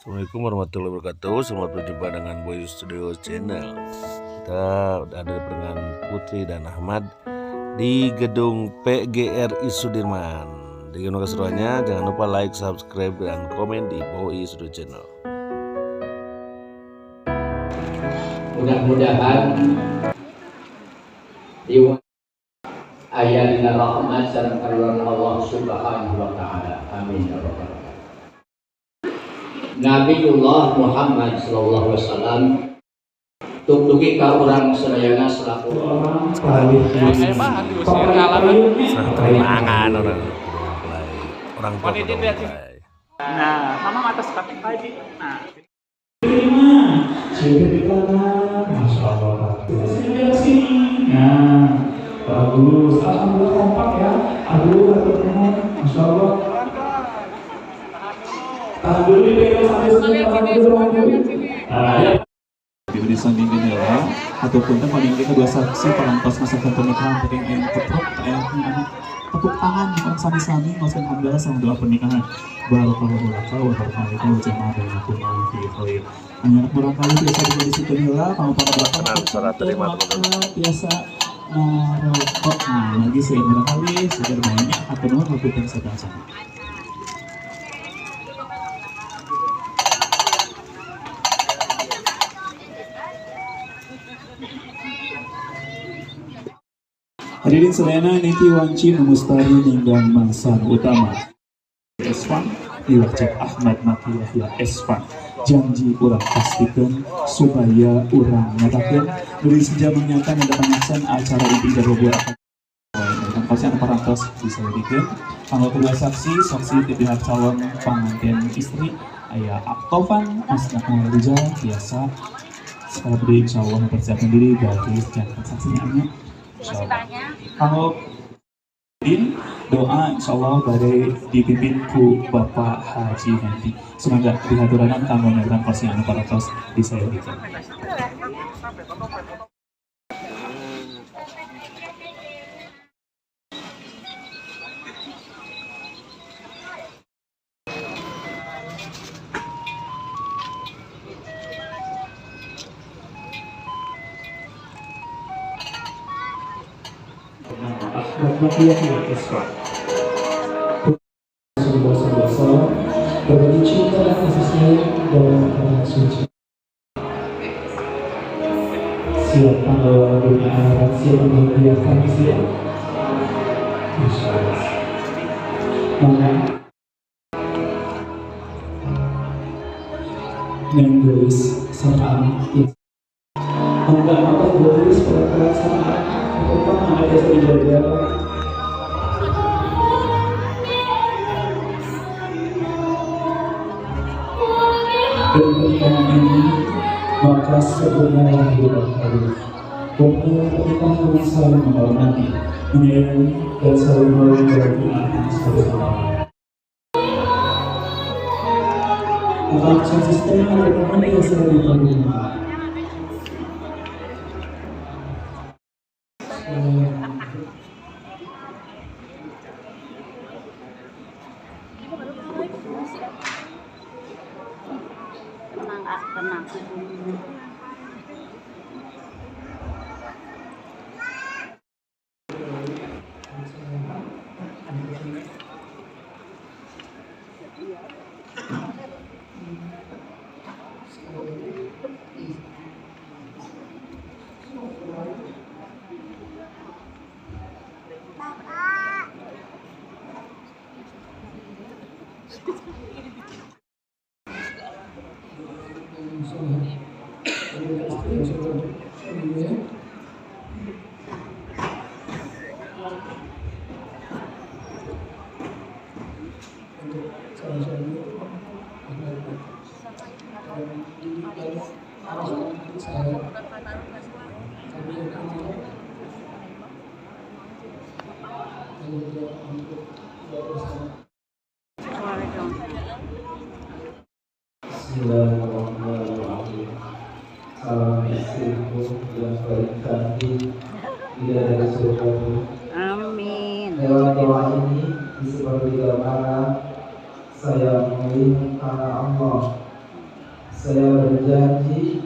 Assalamualaikum warahmatullahi wabarakatuh. Selamat berjumpa dengan Boy Studio Channel. Kita ada dengan Putri dan Ahmad di gedung PGRI Sudirman. Dengan keseruannya, jangan lupa like, subscribe, dan komen di Boy Studio Channel. Mudah-mudahan ayatnya rahmat dan karunia Allah Subhanahu wa taala. Amin ya rabbal alamin. Nabiullah Muhammad sallallahu alaihi wasallam tutuki ka urang sadayana selaku Mangan orang tua. Nah, mama atas kaki tadi. Nah, Masya Allah. Sini. Nah, bagus. Alhamdulillah kompak ya. Aduh, Masya Allah. Tahan dulu dipegang sampai di disanding inilah ataupun paling kita dua saksi perantos masakan pernikahan paling yang tepuk tangan dengan sami-sami maksud alhamdulillah sama doa pernikahan barakallahu laka wa barakallahu jamaah bainakum fi khair. Hanya barangkali biasa di situ nila kamu para bapak biasa merokok. Nah lagi saya barangkali sudah banyak atau nomor yang sedang sama. Hadirin sedayana niti wanci mustari ninggang mangsan utama Esfan diwajib Ahmad Maki Yahya Esfan janji urang pastikan supaya urang nyatakan dari sejak menyatakan ada pemanasan acara inti dari buat dengan pasien parantos bisa dibikin tanggal kedua saksi di pihak calon pengantin istri ayah Aktovan Mas Nakmal Rijal biasa sekali beri insyaallah mempersiapkan diri bagi jangan saksinya kalau doa insyaallah badai dipimpin ku Bapak Haji nanti semoga dihadurakan kanggo nyageran pasien parantos bisa dibikin. berbagi cinta dan kasih sayang dalam keadaan suci. Siap tanggal dunia akhirat, siap membahagiakan siap. Insyaallah. Maka yang tulis sama enggak apa tulis pada sama apa ada saja. Dan pernikahan ini maka sebenarnya hidup harus pokoknya pernikahan yang saling menghormati, menyayangi dan saling melindungi satu sama lain. Maka sistem ada yang selalu dibangun. Tenang. Bismillahirrahmanirrahim. Salam istriku yang berkati tidak dari surgamu. Amin. Lewat doa ini di sepertiga malam saya memohon karena Allah saya berjanji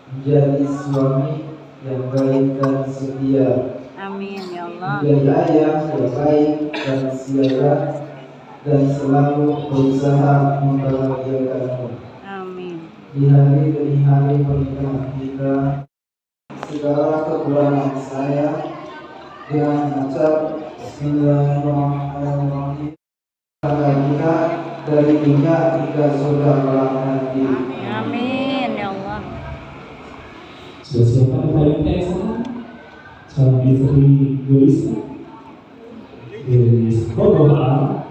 menjadi suami yang baik dan setia, Amin ya Allah. menjadi ayah yang baik dan siaga, dan selalu berusaha membahagiakanmu. Amin. Di hari demi hari pernikahan kita, segala kekurangan saya dengan mengucap Bismillahirrahmanirrahim, tangga kita dari dunia hingga surga kelak nanti. Amin ya Allah. Sudah siapkan paling sana? Calon istri Gelis. Boga.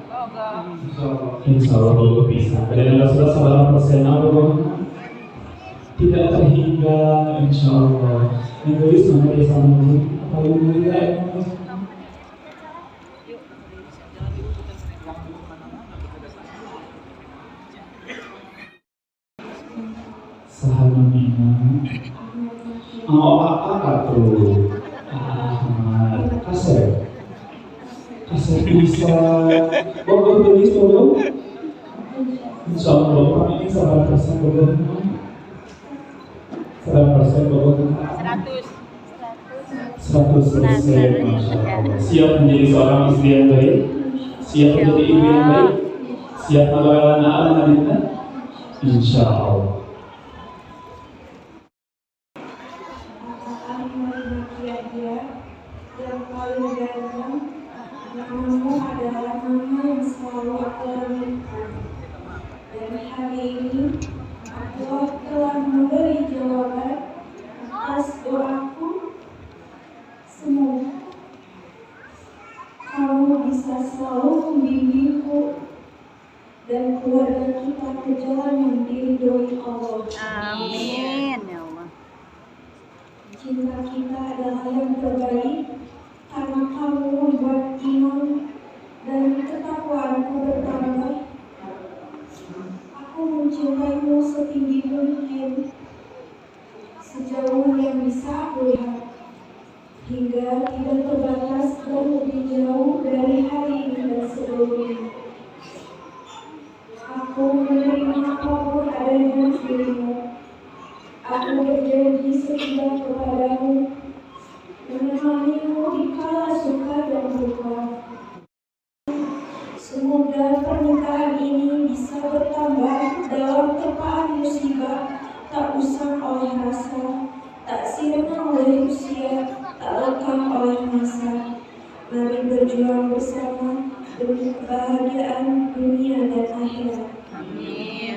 Insya Allah boga bisa. Dan Rasulullah SAW tidak terhingga insya Allah. Yang Gelis mana dia sama paling mulia. Sahamina apa tuh kasih bisa tulis dulu insya Allah kami ini 100% bagaimana 100% bagaimana 100% Masya Allah. Siap menjadi seorang istri yang baik, siap menjadi ibu yang baik, siap mengelola anak-anak insya Allah. Yang paling ganteng, namamu adalah nama yang selalu aku renungkan. Dan hari ini aku telah memberi jawaban atas doaku. Semoga kamu bisa selalu membimbingku dan keluarga kita ke jalan yang diridhoi Allah. Amin ya Allah. Cinta kita adalah yang terbaik karena kamu membuat iman dan ketakwaanku bertambah. Aku mencintaimu setinggi mungkin, sejauh yang bisa aku lihat, hingga tidak terbatas dan lebih jauh dari hari ini dan sebelumnya. Aku menerima apapun adanya dirimu. Aku berjanji setia kepadamu, menemanimu di kala suka dan duka. Semoga pernikahan ini bisa bertambah dalam terpaan musibah, tak usang oleh rasa, tak sirna oleh usia, tak lekang oleh masa. Mari berjuang bersama demi kebahagiaan dunia dan akhirat. Amin.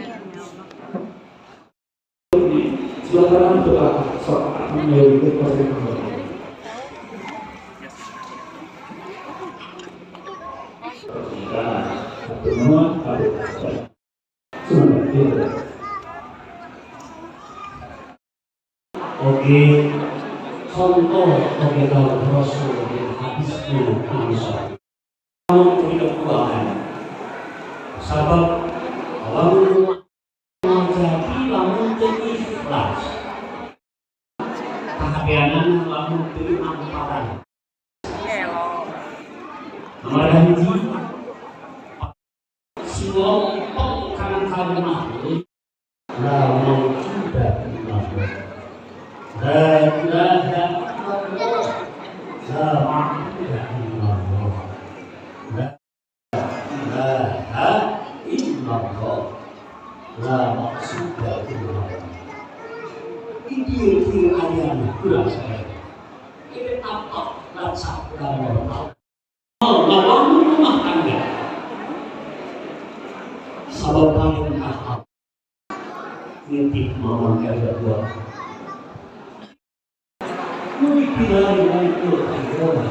Sebelah kanan doa soal melalui proses Oke, contoh pengetahuan Rasul yang hadis itu bisa tidak kuat. Sabab lalu menjadi lamun jadi ikhlas, kehabianan lamun jadi amparan. Nomor hiji, silompok karena kalimat lamun tidak dimaksud. La ilaha illallah, la ma'budu illallah, la ilaha illallah, la maqsuda illallah. Ini ayat kurang saya. Ini apa? Rasa kurang. Lawan rumah tangga. Sabab paling ahad. Nitip mawang kaya dua. Bila itu adalah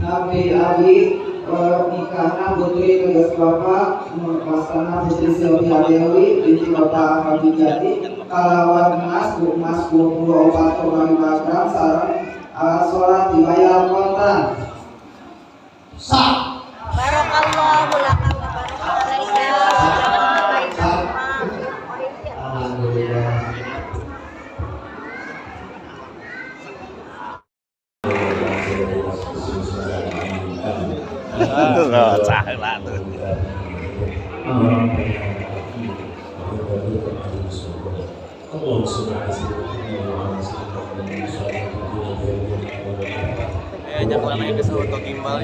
Nabi Abi nikahna putri tegas bapak Pastana putri Sylvia Dewi binti bapak Ahmad Jati kalawan emas 24 kali bakram sarang alat sholat dibayar kontan. Sah. Barakallahu laka wa barakallahu. Alhamdulillah. Salah tuh. Jangan lagi disuruh untuk gimbal.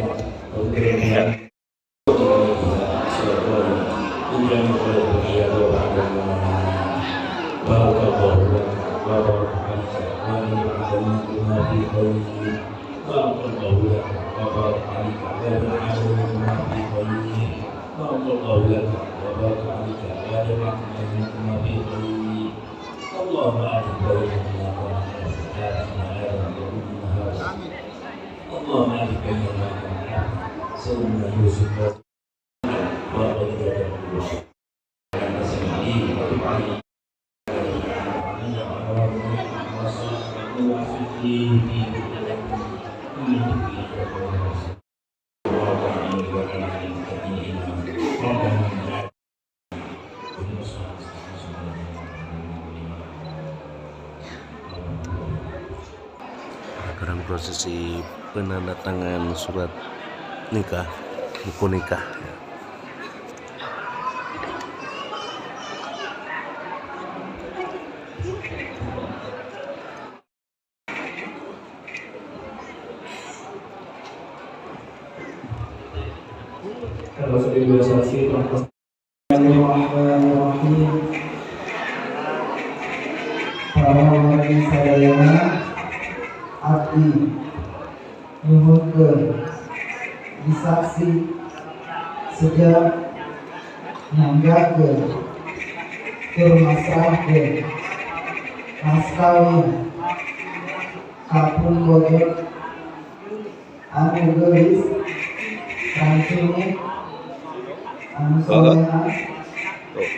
Sekarang prosesi penandatangan surat nikah, buku nikah. Kalau sudah dua saksi, Bismillahirrahmanirrahim. Para warga sadayana abdi nyuhunkeun disaksi sejak nyanggakeun tur masrahkeun mas kawin kapung bojot anu geulis rancunge anu solehah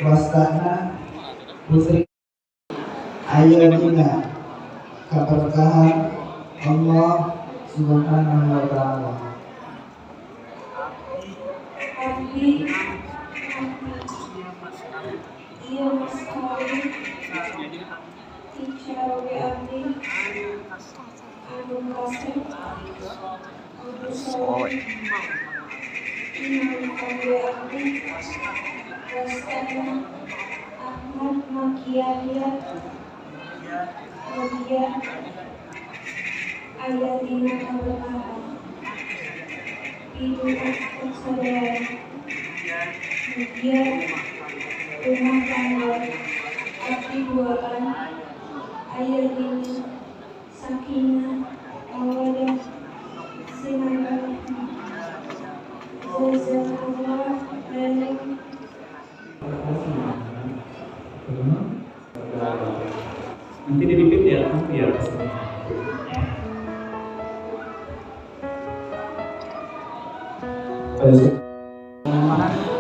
wastana putri ayeuna keberkahan Allah Subhanahu wa ta'ala. Abdi iya mas kawin Icawe abdi Agung Kasem Abu Sawi Imam Awe abdi Wastana Ahmad Makiyahya Nabiya Ayatina keberkahan hidup saudara media rumah tangga abdi duaan ayatina sakinah mawadah sinarah jazakallah khairan. Nanti di bibir ya,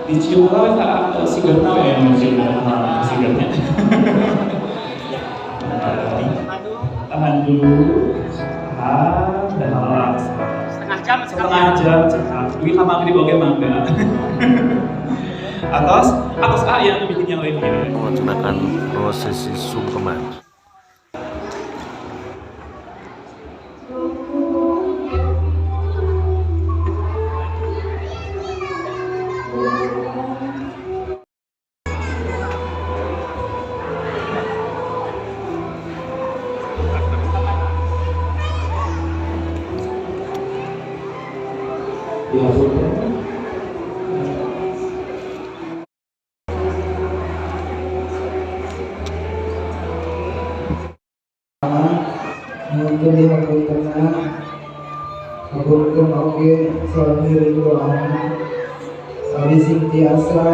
dicium lah sigarna ya mencium sigarnya. Tahan dulu. Dan relax. Setengah jam cekap. Duit lama di bawah mangga. Atas yang bikin yang lain ini. Melaksanakan prosesi sungkeman. Mungkin dihaburkan, haburkan oke suami ridwana, sabi sintiasa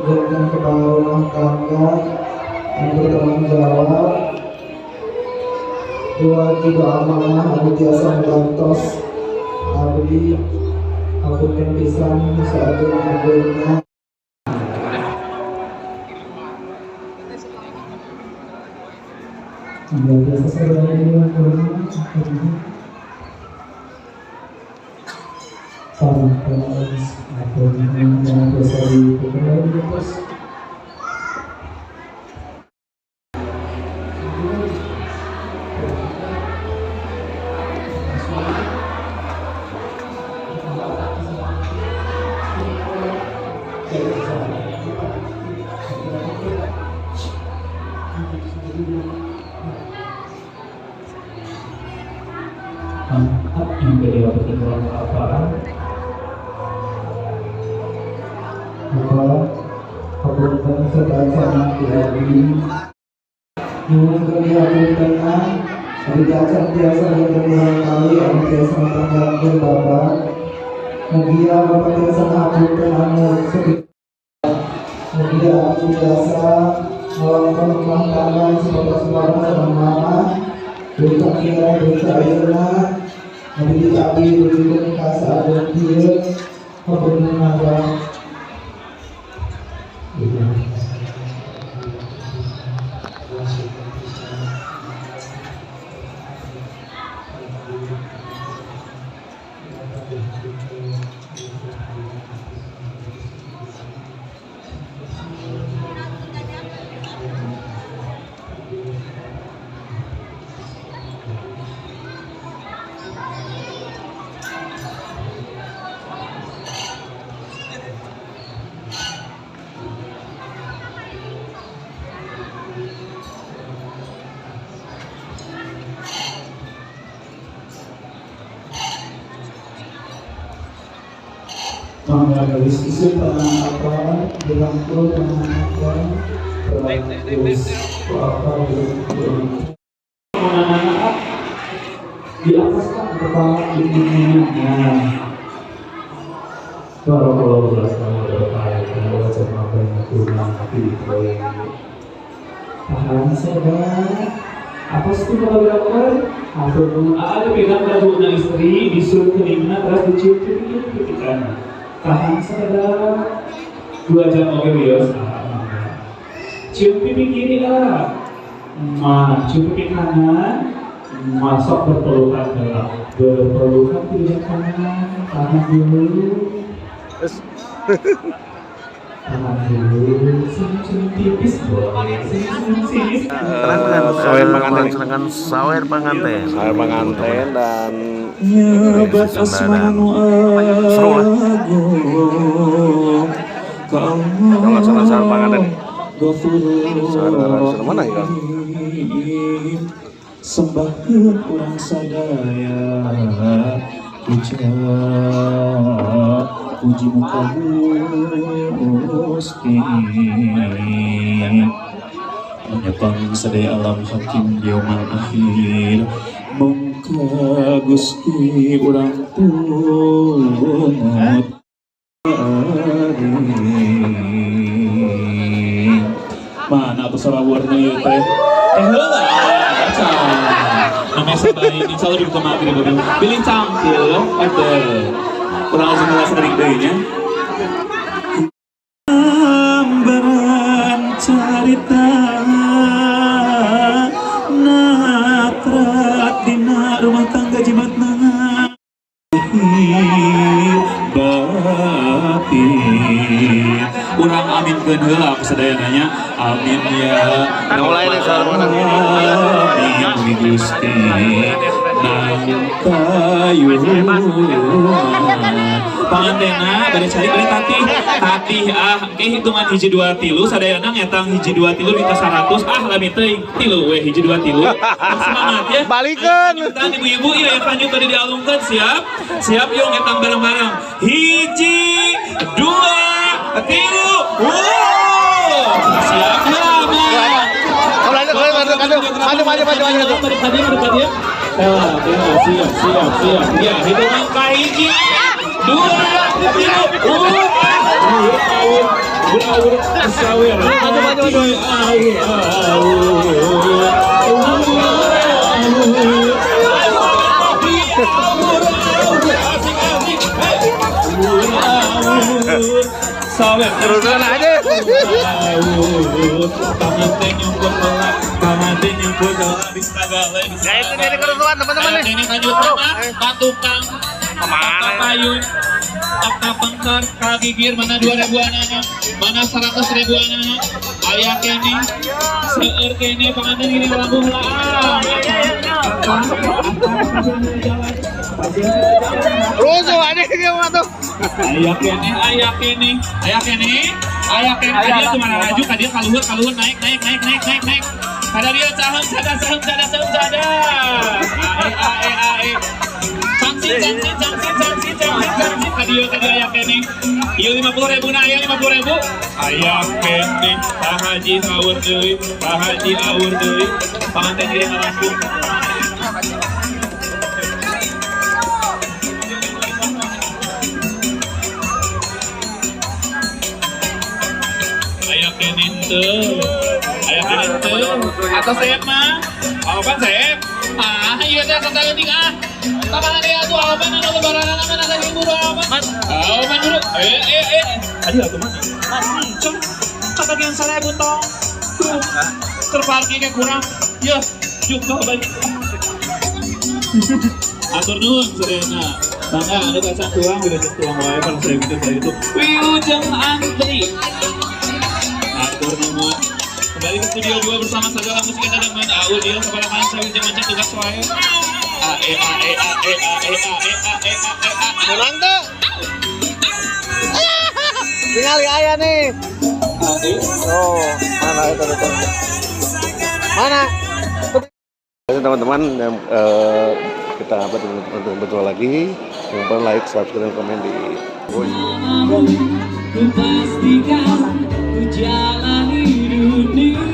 berikan kepada rumah tangga yang bertanggung jawab, dua tiga amanah abdi tiasa melantos, abdi haburkan pisan saat haburnya. Biasa saja yang kedua berkenaan apa? Haburkan sedang sama dihadiri. Mungkin dihaburkan, abdi tiasa yang berulang kali abdi tiasa mengganggu bapak. Mugia bapak tiasa haburkan anu sedih. Mugia abdi tiasa melakukan rumah tangga saudara-saudara sama berita kira berita ayeuna abdi berikan kasa ada dia haburkan ada. Dari sisi pernah apa dirangkul menanyakan terus apa menanyakan di atas kan kepala ibunya. Kalau berkait kalau cuma banyak kurang pilih tahan sabar. Apa sih kalau berapa? Ada pegang lagu istri disuruh kelima terus dicium ketika tahan sabar 2 jam oke bios. Cium pipi kiri lah, cium pipi kanan, masuk berpelukan dalam berpelukan pipi kanan, tahan dulu, tahan dulu, senyum tipis boleh, senyum. Sawer pengantin dan seru lah. Sawer pengantin. Sawer mana ya? Sembahkeun urang sadaya ucap puji muka Gusti. Menyepang sadaya alam hakim yaumul akhir mangka Gusti urang tumut mana tuh sarawurna ieu teh heula baca namanya sabari insyaallah di magrib bilin cangkeul ada urang langsung ngerasa deui nya pastikan heula kesedayananya. Amin ya. Mulai deh, soal mana? Amin Gusti. Nangkayuman. Pangantena bade cari bade tatih ke hitungan hiji 2 3 sadayana ngetang hiji 2 3 di tas 100 lami teuing 3 we hiji 2 3 semangat ya Balikeun. kita ibu-ibu ya yang lanjut tadi dialungkan siap yuk ngetang bareng-bareng hiji 2 3 siap lama siap ya hitungan kahiji 2 Terusan aja. Guys, ini kerusuhan teman-teman nih. Ini lanjut sama Patukang Kemana payun Okta pengker kagigir mana 2000 anak mana 100.000 anak ayah kene seueur kene panganten gini lambung lah Rusuh aja gimana tuh? ayah kene dia cuma raju kadir kaluhur naik kada dia saham sada ae Sangsi kadio ayah kene ieu 50.000 na aya 50.000 ayah kene Pak Haji awur deui panganten diri ngalangsung ayah kene teu atau Sep mah awan Sep ieu teh sateuing Taman dia tuh awan anu lebaran mana teh buru awan. Awan dulu. Adi atuh mana? Cong bagian 1.000 tong. Terparkir ke kurang. Ya, juga balik. Atur nuhun sadayana. Tangga anu kaca tuang udah tuang wae kalau saya gitu. Wilujeng antri. Atur nuhun. Kembali ke studio 2 bersama segala musik yang ada main Aul dia kepala manca Wilujeng tugas wae. Menang tuh. Tinggal ayah nih. Oh, mana itu? Mana? Teman-teman yang kita betul lagi. Jangan lupa like, subscribe, dan komen di Pastikan ku jalani dunia